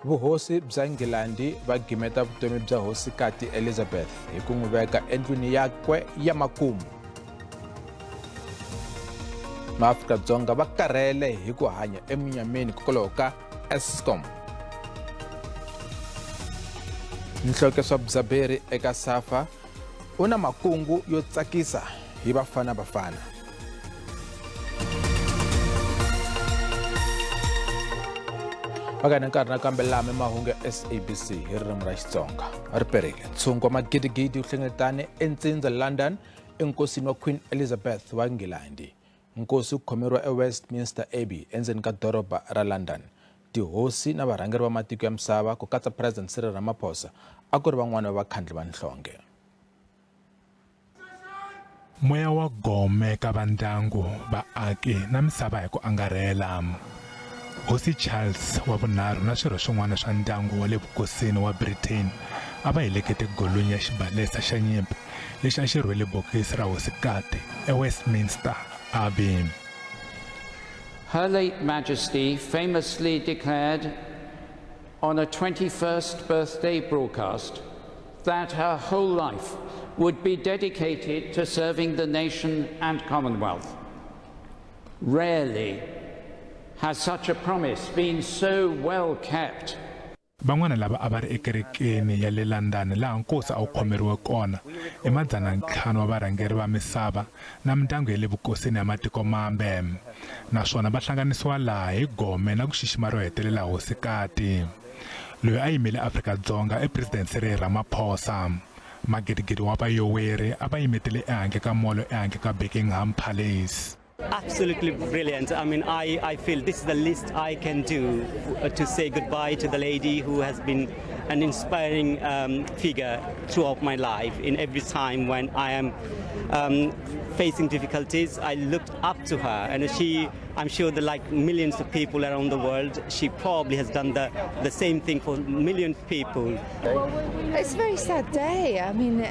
vuhosi bya Engilandi va gimeta vutomi bya hosikati Elizabeth hi ku n'wi veka endlwini yakwe ya makumu. MaAfrika-Dzonga va karhele hi ku hanya emunyameni kokwalaho ka Eskom. Nhlokeso Bzaberi eka Safa una makungu yo tsakisa hi Bafana Bafana. Vakana nkarhi na kambelame mahungu ya SABC hi ririmi ra Xitsonga. Riperile ntshungu wa magidigidi hlengeletana entsindza London enkosini wa Queen Elizabeth wa Engilandi. Nkosi u khomeriwa eWestminster Abbey endzeni ka doroba ra London. Tihosi na varhangeri va matiko ya misava ku katsa President Cyril Ramaphosa a ku ri van'wana va vakhandli va nhlonge. Moya wa gome ka vandyangu, vaaki na misava hi ku angarhela. Hosi Charles wa vunharhu na swirho swin'wana swa ndyangu wa le vukosini wa Britain a va helekete golonyi ya xibalesa xa nyimpi lexi a xi rhwele bokisi ra hosikati eWestminster Abbey. Her late Majesty famously declared on a 21st birthday broadcast that her whole life would be dedicated to serving the nation and Commonwealth. Rarely has such a promise been so well kept. Van'wana lava a va ri ekerekeni ya le London laha nkosi a wu khomeriwe kona emadzana ntlhanu wa varhangeri va misava na mindyangu ya le vukosini ya matiko mambe, naswona va hlanganisiwa laha hi gome na ku xixima ro hetelela hosikati. Loyi a yimele Afrika-Dzonga i President Cyril Ramaphosa. Magidigidi wa Vayoweri a va yimetele ehansi ka molo ehansi ka Buckingham Palace. Absolutely brilliant. I mean, I feel this is the least I can do to say goodbye to the lady who has been an inspiring figure throughout my life. In every time when I am facing difficulties, I looked up to her, and I'm sure that like millions of people around the world, she probably has done the same thing for millions of people. It's a very sad day. I mean,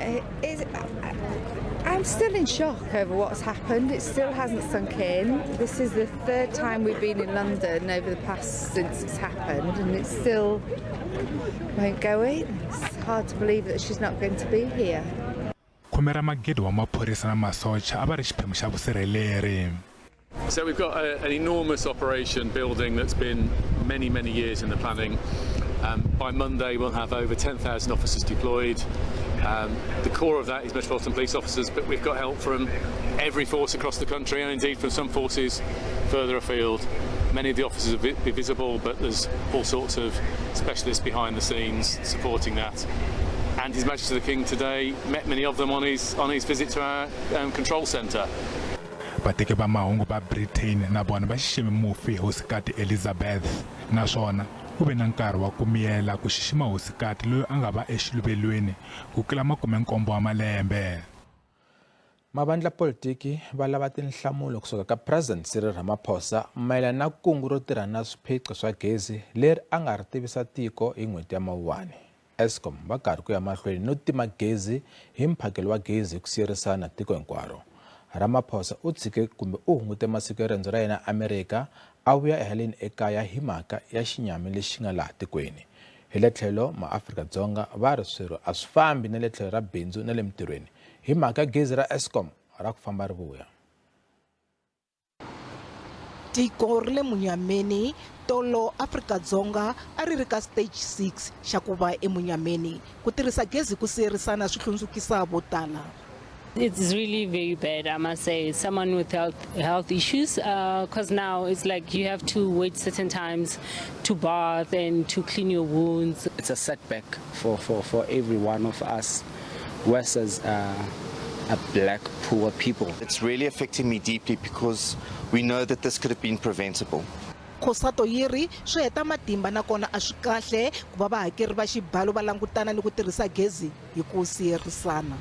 I'm still in shock over what's happened. It still hasn't sunk in. This is the third time we've been in London over the past since it's happened, and it still won't go in. It's hard to believe that she's not going to be here. Khomera magidi wa maphorisa na masocha a va ri xiphemu xa vusirheleri. So we've got an enormous operation building that's been many years in the planning. By Monday we'll have over 10,000 officers deployed. The core of that is Metropolitan Police officers, but we've got help from every force across the country and indeed from some forces further afield. Many of the officers will be visible, but there's all sorts of specialists behind the scenes supporting that. And His Majesty the King today met many of them on his visit to our control centre. Vateki va mahungu va Britain na vona va xixime mufi hosikati Elizabeth, naswona ku ve na nkarhi wa ku miyela ku xixima hosikati loyi a nga va exiluvelweni ku tlula 70 wa malembe. Mavandla politiki va lava tinhlamulo kusuka ka President Cyril Ramaphosa mayelana na kungu ro tirha na swiphiqo swa gezi leri a nga ri tivisa tiko hi n'hweti ya Mawuwani. Eskom va karhi ku ya mahlweni no tima gezi hi mphakelo wa gezi ku siyerisana tiko hinkwaro. Ramaphosa u tshike kumbe u hungute masiku ya rendzo ra yena Amerika a vuya ehaleni ekaya hi mhaka ya xinyami lexi nga laha tikweni. Hi le tlhelo maAfrika-Dzonga va ri swirho a swi fambi na le tlhelo ra bindzu na le mintirhweni hi mhaka gezi ra Eskom ra ku famba ri vuya. Tiko ri le munyameni tolo Afrika-Dzonga a ri ri ka stage 6 xa ku va emunyameni ku tirhisa gezi ku siyerisana swi hlundzukisa vo tala. It's really very bad, I must say. Someone with health issues, because now it's like you have to wait certain times to bath and to clean your wounds. It's a setback for every one of us, worse as a black poor people. It's really affecting me deeply because we know that this could have been preventable. Khoto yiri swi heta matimba nakona a swi kahle ku va vahakeri va xibalo va langutana ni ku tirhisa gezi hi ku siyerisana.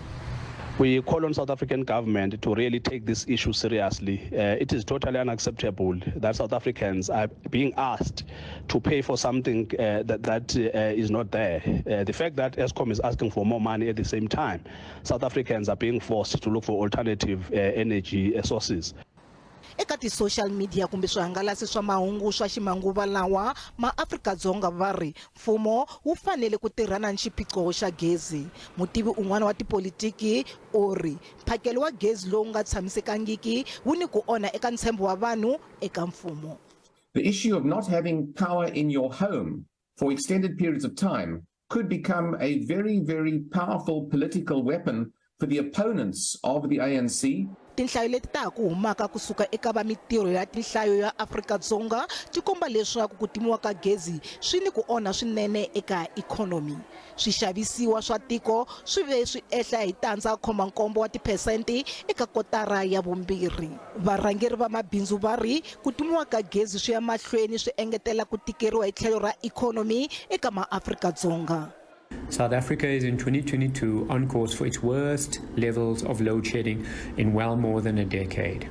We call on South African government to really take this issue seriously. It is totally unacceptable that South Africans are being asked to pay for something that is not there. The fact that Eskom is asking for more money at the same time, South Africans are being forced to look for alternative energy sources. eka ti-social media kumbe swihangalasi swa mahungu swa ximanguva lawa maAfrika-Dzonga vari mfumo wu fanele ku tirhana ni xiphiqo xa gezi. Mutivi un'wana wa tipolitiki ori mphakelo wa gezi lowu nga tshamisekangiki wu ni ku onha eka ntshembo wa vanhu eka mfumo. The issue of not having power in your home for extended periods of time could become a very, very powerful political weapon for the opponents of the ANC. Tinhlayo leti ta ku humaka kusuka eka va mitirho ya tinhlayo ya Afrika-Dzonga ti komba leswaku ku timiwa ka gezi swi ni ku onha swinene eka ikhonomi. Swixavisiwa swa tiko swi ve swi ehla hi tandza 7 wa tiphesenti eka kotara ya vumbirhi. Varhangeri va mabindzu va ri ku timiwa ka gezi swi ya mahlweni swi engetela ku tikeriwa hi tlhelo ra ikhonomi eka maAfrika-Dzonga. South Africa is in 2022 on course for its worst levels of load shedding in well more than a decade.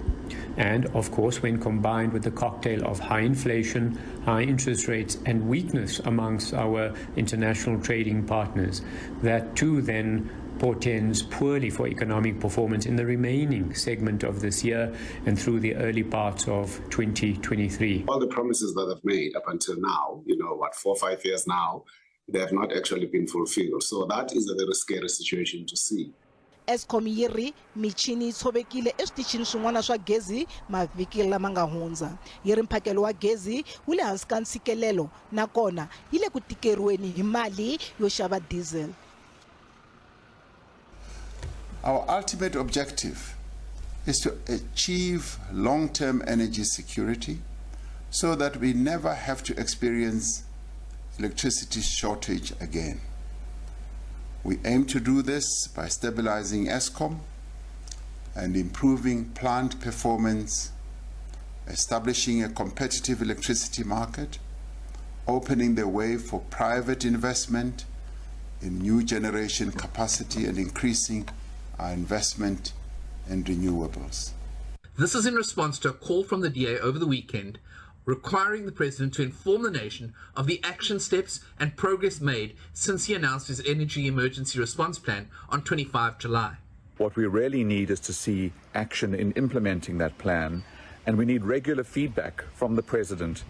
And of course, when combined with the cocktail of high inflation, high interest rates, and weakness amongst our international trading partners, that too then portends poorly for economic performance in the remaining segment of this year and through the early parts of 2023. All the promises that they've made up until now, 4 or 5 years now, they have not actually been fulfilled. So that is a very scary situation to see. Eskom yi ri michini yi tshovekile eswitichini swin'wana swa gezi mavhiki lama nga hundza. Yi ri mphakelo wa gezi wu le hansi ka ntshikelelo nakona yi le ku tikeriweni hi mali yo xava diesel. Our ultimate objective is to achieve long-term energy security so that we never have to experience electricity shortage again. We aim to do this by stabilizing Eskom and improving plant performance, establishing a competitive electricity market, opening the way for private investment in new generation capacity and increasing our investment in renewables. This is in response to a call from the DA over the weekend requiring the President to inform the nation of the action steps and progress made since he announced his Energy Emergency Response Plan on 25 July. What we really need is to see action in implementing that plan, and we need regular feedback from the President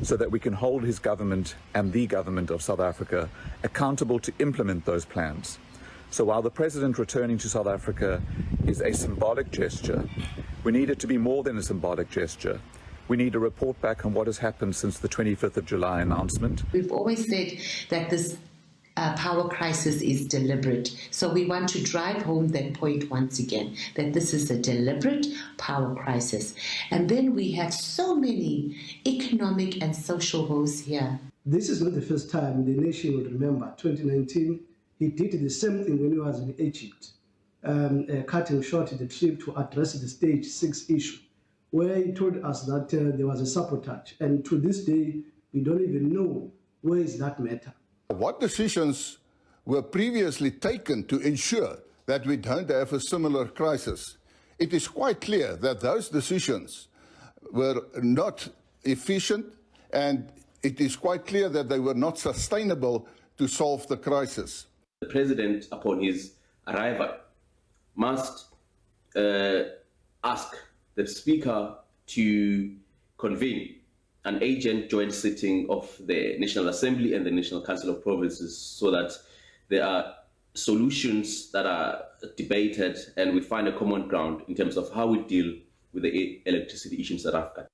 so that we can hold his government and the government of South Africa accountable to implement those plans. So while the President returning to South Africa is a symbolic gesture, we need it to be more than a symbolic gesture. We need a report back on what has happened since the 25th of July announcement. We've always said that this power crisis is deliberate. So we want to drive home that point once again, that this is a deliberate power crisis. And then we have so many economic and social woes here. This is not the first time the nation will remember. 2019, he did the same thing when he was in Egypt, cutting short the trip to address the stage 6 issue, where he told us that there was a sabotage. And to this day, we don't even know where is that matter. What decisions were previously taken to ensure that we don't have a similar crisis? It is quite clear that those decisions were not efficient, and it is quite clear that they were not sustainable to solve the crisis. The President, upon his arrival, must ask the Speaker to convene an agent joint sitting of the National Assembly and the National Council of Provinces so that there are solutions that are debated and we find a common ground in terms of how we deal with the electricity issue in South Africa.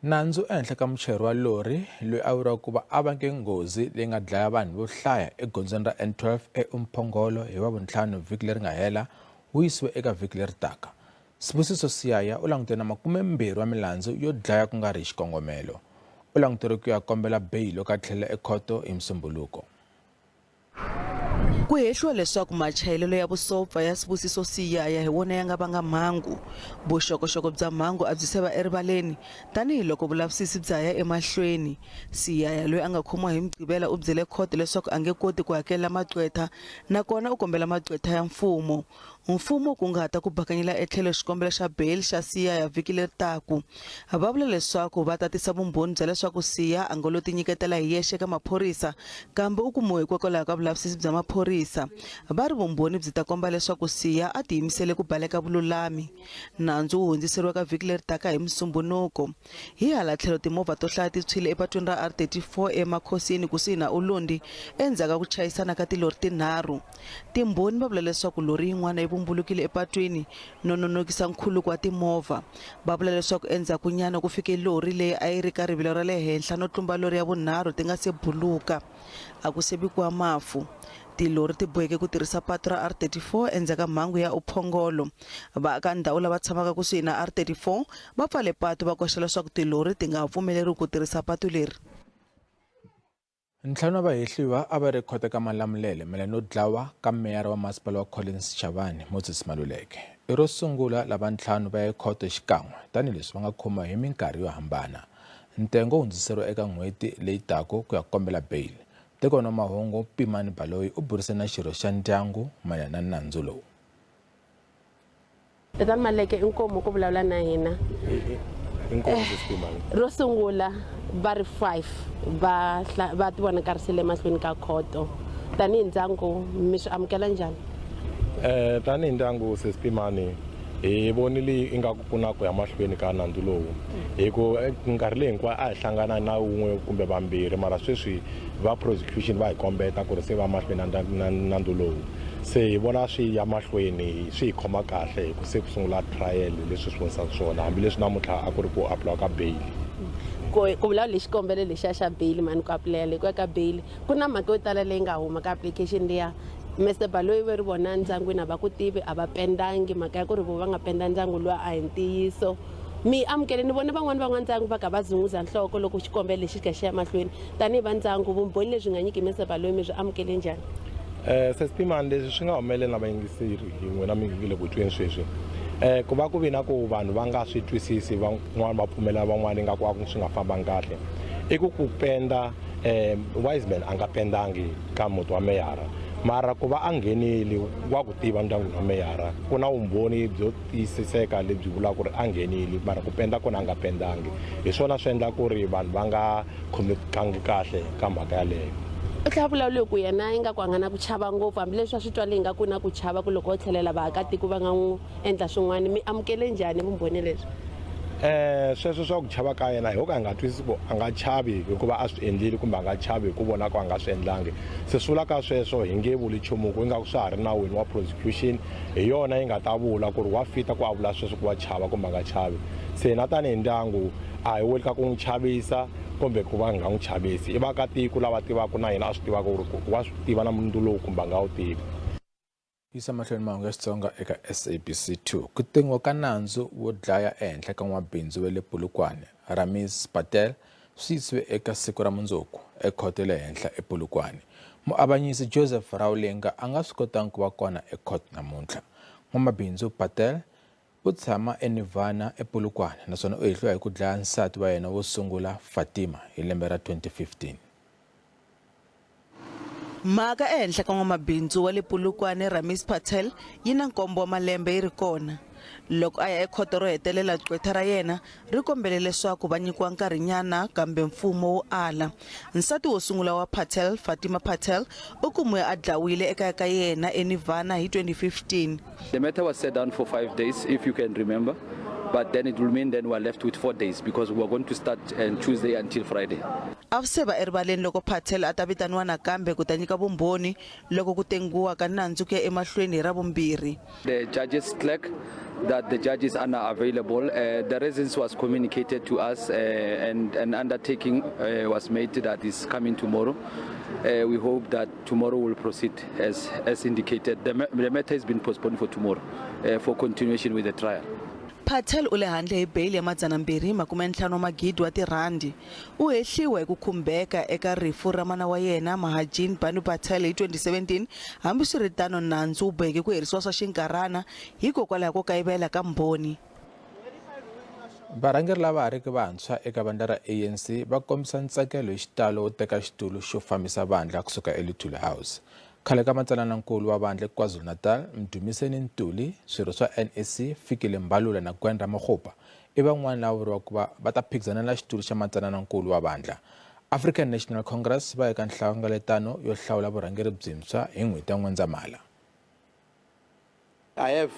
Nandzu ehenhla ka muchayeri wa lori loyi a vuriwa ku va a vange nghozi leyi nga dlaya vanhu vo hlaya egondzweni ra N12 eUmphongolo hi Wavuntlhanu vhiki leri nga hela wu yisiwe eka vhiki leri taka. Sibusiso Siyaya u langutene na 20 wa milandzu yo dlaya ku nga ri xikongomelo. U langutere ku ya kombela bail ka tlhela ekhoto hi Musumbhuluko. Ku hehliwa leswaku machayelelo ya vusopfa ya Sibusiso Siyaya hi wona ya nga vanga mhangu. Vuxokoxoko bya mhangu a byi seva erivaleni tanihiloko vulavisisi bya ya emahlweni. Siyaya loyi a nga khomiwa hi Mgqivela u byele khoto leswaku a nge koti ku hakela maqwetha nakona u kombela maqwetha ya mfumo. Mfumo ku nga ta ku bakanyela etlhelo xikombelo xa bail xa Siyaya vhiki leri taku. Va vula leswaku va ta tisa vumbhoni bya leswaku Siyaya a nga lo tinyiketela hi yexe ka maphorisa kambe u kumiwe hikokwalaho ka vulavisisi bya maphorisa lerisa va ri vumbhoni byi ta komba leswaku Siya a tiyimisele ku baleka vululami. Nandzu wu hundziseriwa ka vhiki leri taka hi Musumbunuko. Hi hala tlhelo timovha to hlaya ti tshwile epatwini ra R34 emakhosini kusuhi na Ulundi endzhaku ku chayisana ka tilori tinharhu. Timbhoni va vula leswaku lori yin'wana yi vumbulukile epatwini no nonokisa nkhuluko wa timovha. Va vula leswaku endzhaku nyana ku fike lori leyi a yi ri ka rivilo ra le henhla no tlumba lori ya vunharhu ti nga se buluka. A ku se vikiwa mafu. Tilori ti boheke ku tirhisa patu ra R34 endzhaku ka mhangu ya uphongolo. Vaaka ndhawu lava tshamaka kusuhi na R34 va pfale patu va koxa leswaku tilori ti nga pfumeleriwi ku tirhisa patu leri. Ntlhanu wa Vahehliwa a va ri khoto ka malamulele mayelana no dlawa ka meyara wa masipala wa Collis Chavani Maluleke. I ro sungula lava ntlhanu va ya khoto xikan'we tanihileswi va nga khoma hi minkarhi yo hambana. Ntengo hundziseriwa eka n'hweti leyi taka ku ya kombela bail. Teko na Mahungu Pimani Baloyi u burise na xirho xa ndyangu mayelana na nandzu lowu. Tata Maleke inkomo ku vulavula na hina. Ro sungula va ri 5 va ti vona karisile mahlweni ka khoto. Tanihi ndyangu mi swi amukela njhani? Tanihi ndyangu Pimani hi vonile ingaku ku na ku ya mahlweni ka nandzu lowu. Hi ku nkarhi leyi hinkwayo a hi hlangana na un'we kumbe vambirhi mara sweswi va prosecution va hi kombeta ku ri se va mahlweni na nandzu lowu. Se hi vona swi ya mahlweni swi hi khoma kahle hi ku se ku sungula trial leswi swi vonisaka swona hambileswi namuntlha a ku ri ku apulawa ka bail. Ku vulavula lexi kombelo lexiya xa bail mani ku apulayela ku ya ka bail ku na mhaka yo tala leyi nga huma ka application liya. Mr. Vayoweri vona ndyangwini a va ku tivi a va pendangi mhaka ya ku ri vo va nga penda ndyangu loyi a hi ntiyiso. Mi amukele ni vona van'wana ndyangu va ka va zunguza nhloko loko xikombelo lexi xi ya mahlweni tanihi va ndyangu vumbhoni lebyi nga nyiki Mr. Vayoweri mi byi amukele njhani? Pimani leswi swi nga humelela na vayingiseri hi n'wina mi le ku tweni sweswi. Ku va ku vi na ku vanhu va nga swi twisisi van'wana va pfumela van'wana ingaku swi nga fambangi kahle. I ku penda wise man a nga pendangi ka muti wa meyara. Mara ku va a nghenile wa ku tiva ndyangu wa meyara ku na vumbhoni byo tiyisiseka lebyi vulaka ku ri a nghenile mara ku penda kona a nga pendangi. Hi swona swi endla ku ri vanhu va nga khomekangi kahle ka mhaka yaleyo. U tlhela vulavula ku yena ingaku a nga na ku chava ngopfu hambileswi a swi twa leyi nga ku na ku chava ku loko o tlhelela vaakatiko va nga n'wi endla swin'wana. Mi amukele njhani vumbhoni leswi? Sweswo swa ku chava ka yena hi ku a nga twisisi ku a nga chavi hikuva a swi endlile kumbe a nga chavi hi ku vona ku a nga swi endlangi. Se swi vula ka sweswo hi nge vuli nchumu ku ingaku swa ha ri nawini wa prosecution hi yona yi nga ta vula ku ri wa fita ku a vula sweswo ku wa chava kumbe a nga chavi. Se na tanihi ndyangu a hi weli ka ku n'wi chavisa kumbe ku va nga n'wi chavisi. I vaakatiko lava tivaka na yena a swi tivaka ku ri wa swi tiva na mundu lowu kumbe a nga wu tivi. Yisa mahlweni mahungu ya Xitsonga eka SABC2 ku tengiwa ka nandzu wo dlaya ehenhla ka n'wabindzu wa le Polokwane Patel swi yisiwe eka siku ra mundzuku ekhoto le henhla ePolokwane. Muavanyisi Joseph Rawlinga a nga swi kotangi ku va kona ekhoto namuntlha. N'wamabindzu Patel u tshama eNivana ePolokwane naswona u hehliwa hi ku dlaya nsati wa yena wo sungula Fatima hi lembe ra 2015. Mhaka ehenhla ka n'wamabindzu wa le Polokwane Patel yi na nkombo wa malembe yi ri kona. Loko a ya ekhoto ro hetelela gqwetha ra yena ri kombele leswaku va nyikiwa nkarhinyana kambe mfumo wo ala. Nsati wo sungula wa Patel, Fatima Patel, u kumiwe a dlawile ekaya ka yena eNivana hi 2015. The matter was set down for 5 days, if you can remember. But then it will mean then we're left with 4 days because we are going to start on Tuesday until Friday. Avseva erivaleni loko Patel a ta vitaniwa nakambe ku ta nyika vumbhoni loko ku tengiwa ka nandzu ku ya emahlweni hi Ravumbirhi. The judges clerk that the judges are now available. The reasons was communicated to us and an undertaking was made that is coming tomorrow. We hope that tomorrow will proceed as indicated. The matter has been postponed for tomorrow for continuation with the trial. Patel u le handle hi bail ya R250 wa magidi wa tirhandi. U hehliwa hi ku khumbeka eka rifu ra mana wa yena Mahajin Patel hi 2017 hambi swi ri tano nandzu u boheke ku herisiwa swa xinkarhana hikokwalaho ko kayivela ka mbhoni. Varhangeri lava ha riki vantshwa eka vandla ra ANC va kombisa ntsakelo hi xitalo wo teka xitulu xo fambisa vandla kusuka eLittle House. Khale ka matsalani-nkulu wa vandla KwaZulu-Natal Mdumiseni Ntuli swirho swa NEC Fikile Mbalula na Gwen Ramaphosa i van'wana lava vuriwaka ku va ta phikizana na xitulu xa matsalani-nkulu wa vandla. African National Congress va eka nhlengeletano yo hlawula vurhangeri byintshwa hi n'hweti ya N'wendzamhala. I have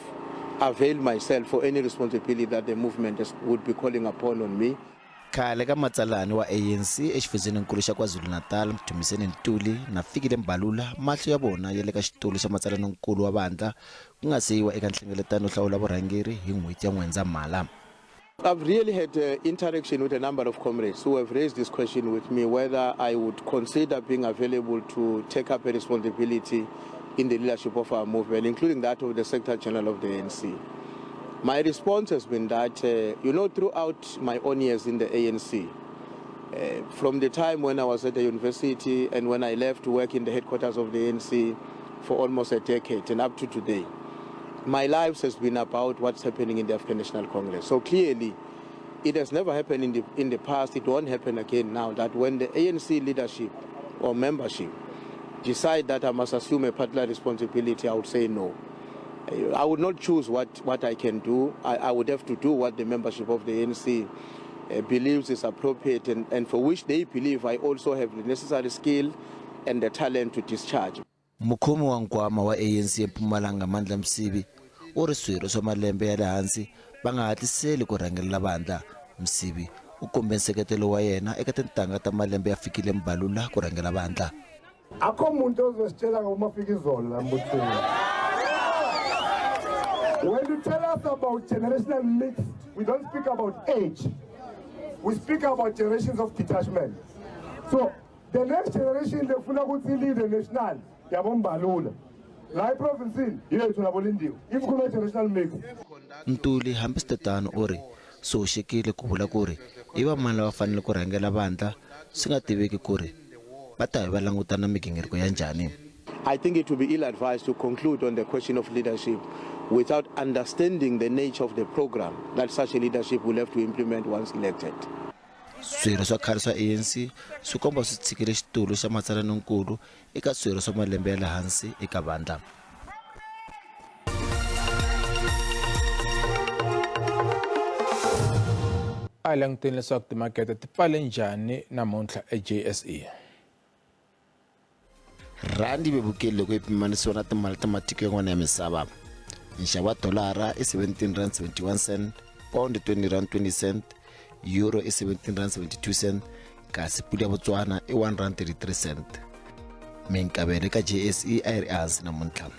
availed myself for any responsibility that the movement would be calling upon on me. Khale ka matsalani wa ANC exifundzenikulu xa KwaZulu-Natal Mthumiseni Ntuli na fikile Mbalula mahlo ya vona ya le ka xitulu xa matsalani-nkulu wa Vandla ku nga se yiwa eka nhlengeletano yo hlawula vurhangeri hi n'hweti ya N'wendzamhala. I've really had interaction with a number of comrades who have raised this question with me, whether I would consider being available to take up a responsibility in the leadership of our movement, including that of the Secretary General of the ANC. My response has been that, throughout my own years in the ANC, from the time when I was at the university and when I left to work in the headquarters of the ANC for almost a decade and up to today, my life has been about what's happening in the African National Congress. So clearly, it has never happened in the past, it won't happen again now, that when the ANC leadership or membership decide that I must assume a particular responsibility, I would say no. I would not choose what I can do. I would have to do what the membership of the ANC believes is appropriate and for which they believe I also have the necessary skill and the talent to discharge. Mukhomi wa nkwama wa ANC eMpumalanga Mandla Msibi u ri swirho swa malembe ya le hansi va nga hatliseli ku rhangelela vandla. Msibi u kombe nseketelo wa yena eka tintangha ta malembe ya fikile Mbalula ku rhangela vandla. Akho umuntu ozositshela ngomafika izolo la mbuthweni. When you tell us about generational mix, we don't speak about age. We speak about generations of detachment. So the next generation lefuna ukuthi lead national yabombalula. La province yethu nabolindiwe. If kuna generational mix. Ntuli hambi sitetano u ri so xekile ku vula ku ri i va mani lava fanele ku rhangela vandla swi nga tiveki ku ri va ta hi va langutana migingiriko ya njhani. I think it would be ill-advised to conclude on the question of leadership without understanding the nature of the program that such a leadership will have to implement once elected. Swirho swa khale swa ANC swi komba swi tshikile xitulu xa matsalani-nkulu eka swirho swa malembe ya le hansi eka vandla. A languteni leswaku timakete ti pfale njhani namuntlha eJSE. Randi bebukile loko yi pimanisiwa na timali ta matiko yan'wana ya misava. Nxavo wa dolara i 17.71 cent, pound 20.20 cent, euro i 17.72 cent, kasi pula ya Botswana i 1.33 cent. Minkavelo ka JSE a yi ri ehansi namuntlha.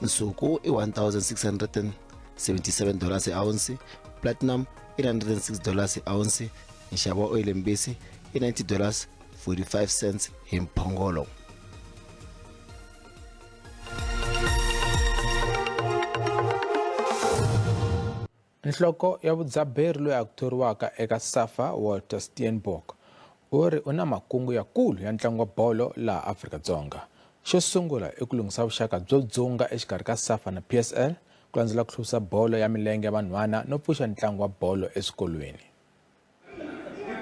Nsuku i $1,677 a ounce, platinum i $106 a ounce, nxavo wa oil mbisi i $90.45 hi mphongolo. Nhloko ya vudzaberi loyi a thoriwaka eka SAFA Walter Steenbok u ri u na makungu yakulu ya ntlangu wa bolo laha Afrika-Dzonga. Xo sungula i ku lunghisa vuxaka byo dzunga exikarhi ka SAFA na PSL ku landzela ku hluvusa bolo ya milenge ya vanhwana no pfuxa ntlangu wa bolo eswikolweni.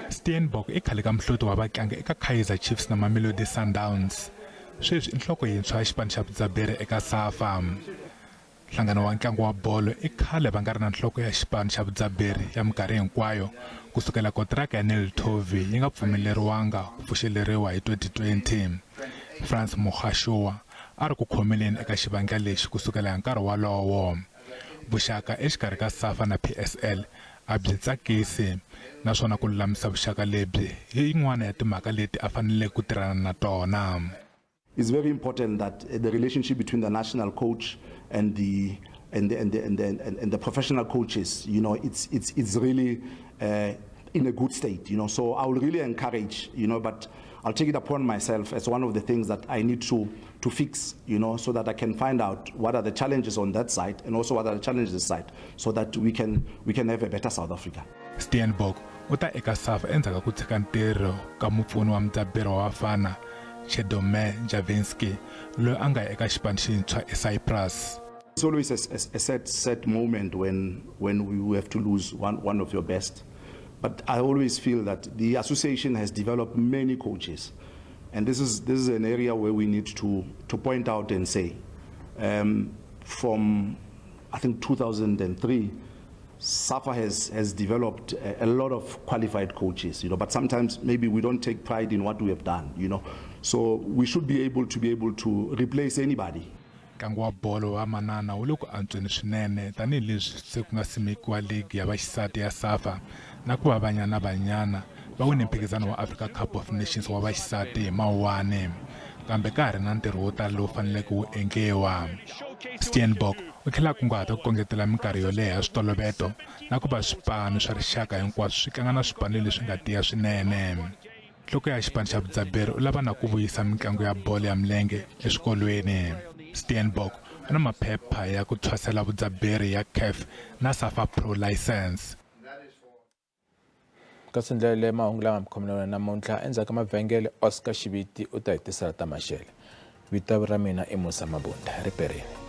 Steenbok i khale ka mhloti wa vatlangi eka Kaizer Chiefs na Mamelodi Sundowns. Sweswi nhloko yintshwa ya xipano xa vudzaberi eka SAFA. Nhlangano wa ntlangu wa bolo i khale va nga ri na nhloko ya xipano xa vudzaberi ya mikarhi hinkwayo kusukela kontraka ya Nel Tovi yi nga pfumeleriwanga ku pfuxeleriwa hi 2020. Frans Muchayeri a ri ku khomeleni eka xivandla lexi kusukela hi nkarhi walowo. Vuxaka exikarhi ka SAFA na PSL a byi tsakisi naswona ku lulamisa vuxaka lebyi hi yin'wana ya timhaka leti a fanele ku tirhana na tona. It's very important that the relationship between the national coach and the professional coaches, it's really in a good state, So I will really encourage, but I'll take it upon myself as one of the things that I need to fix, so that I can find out what are the challenges on that side and also what are the challenges this side, so that we can have a better South Africa. Steenbok u ta eka SAFA endzhaku ku tshika ntirho ka mupfuni wa mudzaberi wa vafana Chedome Javinski loyi a nga eka xipano xintshwa eCyprus. It's always a sad moment when we have to lose one of your best. But I always feel that the association has developed many coaches. And this is an area where we need to point out and say, from I think 2003, SAFA has developed a lot of qualified coaches, but sometimes maybe we don't take pride in what we have done, So we should be able to replace anybody. Ntlangu wa bolo wa manana wu le ku antsweni swinene tanihileswi se ku nga simekiwa ligi ya vaxisati ya SAFA na ku va Banyana Banyana va wine mphikizano wa Africa Cup of Nations wa vaxisati hi Mawuwani, kambe ka ha ri na ntirho wo tala lowu faneleke wu endliwa. Steenbok u tlhela kunguhata ku kongetela minkarhi yo leha switoloveto na ku va swipano swa rixaka hinkwaswo swi tlanga na swipano leswi nga tiya swinene. Nhloko ya xipano xa Vudzaberi u lava na ku vuyisa mitlangu ya bolo ya milenge eswikolweni. Steenbok u na maphepha ya ku thwasela vudzaberi ya CAF na SAFA Pro license. Kasi ndlela leyi mahungu lama mkhomelelo namuntlha endzhaku ka mavhengele Oscar Xiviti u ta hi tisela ta maxele. Vito ra mina i Musa Mabunda, riperini.